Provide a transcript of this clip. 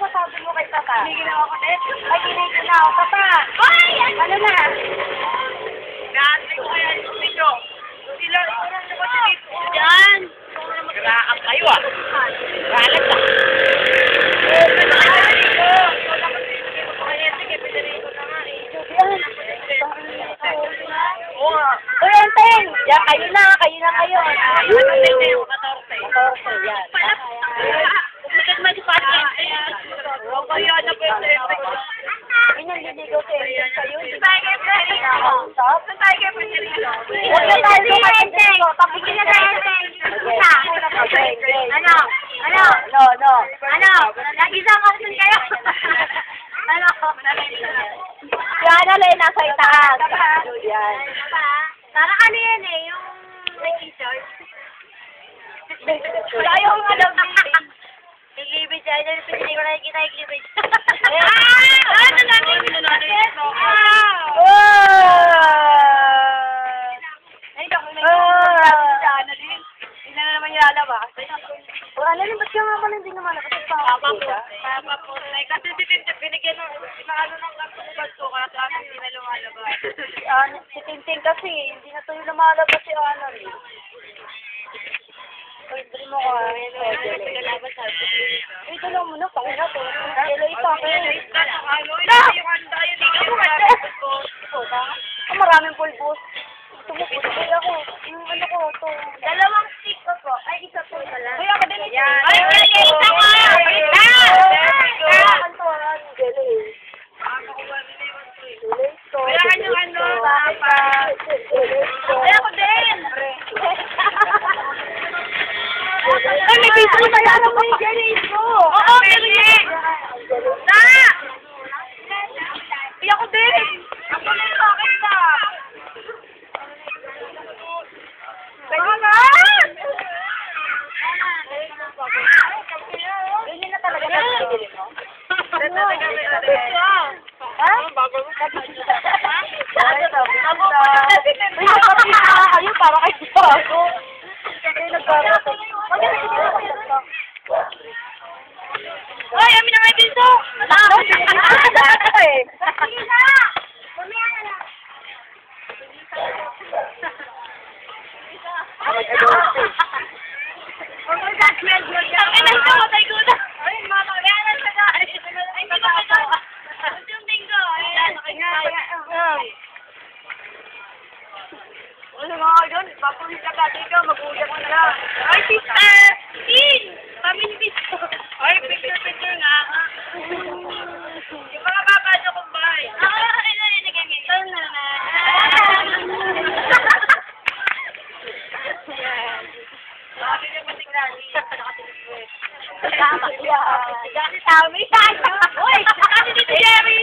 masasabi mo kay Tata? Hindi na ako ulit. Ay, hindi na ako. Tata! Ay! Ano na? Naantay ko kaya yung video. Sila, kurang naman siya dito. Diyan! Graak kayo ah. Ralat ah. Uy, Enteng! Yan, kayo na kayo. Yung 14, yan. Bakit may kapatid? Kaya na po yung Ay, nanliligaw si Enteng sa'yo. Saan tayo kayo Federico? Saan tayo kayo Federico? Huwag na tayo sumatid ko. Tapigil na tayo, Enteng. Ano? No. Ano? Nag-isang option kayo? Ano? Yan, alay, nasa itaas. Yan. Parang ano yan eh, yung may t-shirt. Wala yung ano. Iglibid siya, hindi ko nakikita iglibid. Ano lang yung Ilan na naman yung lalabas? ano yun, ba't ka nga pala hindi naman Papa po. Kasi si Tintin, binigyan ng ano ng kartong ko, kaya sa akin hindi na lumalabas. Si Tinting kasi, hindi na tuloy lumalabas si Anon. Uy, bili mo ko. Uy, tulong mo na, pakina to. Hello, ito ako. Maraming pulbos. Tumupuloy ako. Yung ano ko, to. Dalawang stick ko po. Ay, isa po pala. Uy, ako din ito. Ay, isa ko! Kailangan yung ano, papa. Ay, ako din! Ay, may piso na tayo. Alam mo yung jelly ko. Oo, pwede! Na! Ay, ako din! Ako na yung akin na! Pwede na! Ganyan na talaga na pinili mo? Ha? Kayo para kayo sa ako. Ay, amin na may piso! Sige na! Mamaya na lang. Ano nga doon? Papulis ka dito, mag-uyak mo na lang. Ay, sister! Tin! Family piso! Ay, picture nga. Yung mga babado kong bahay. Ano yun, nagagawin? Sabi niya patignan. Tama yan. Dati tao, may tayo. Uy! Kasi dito, Jerry!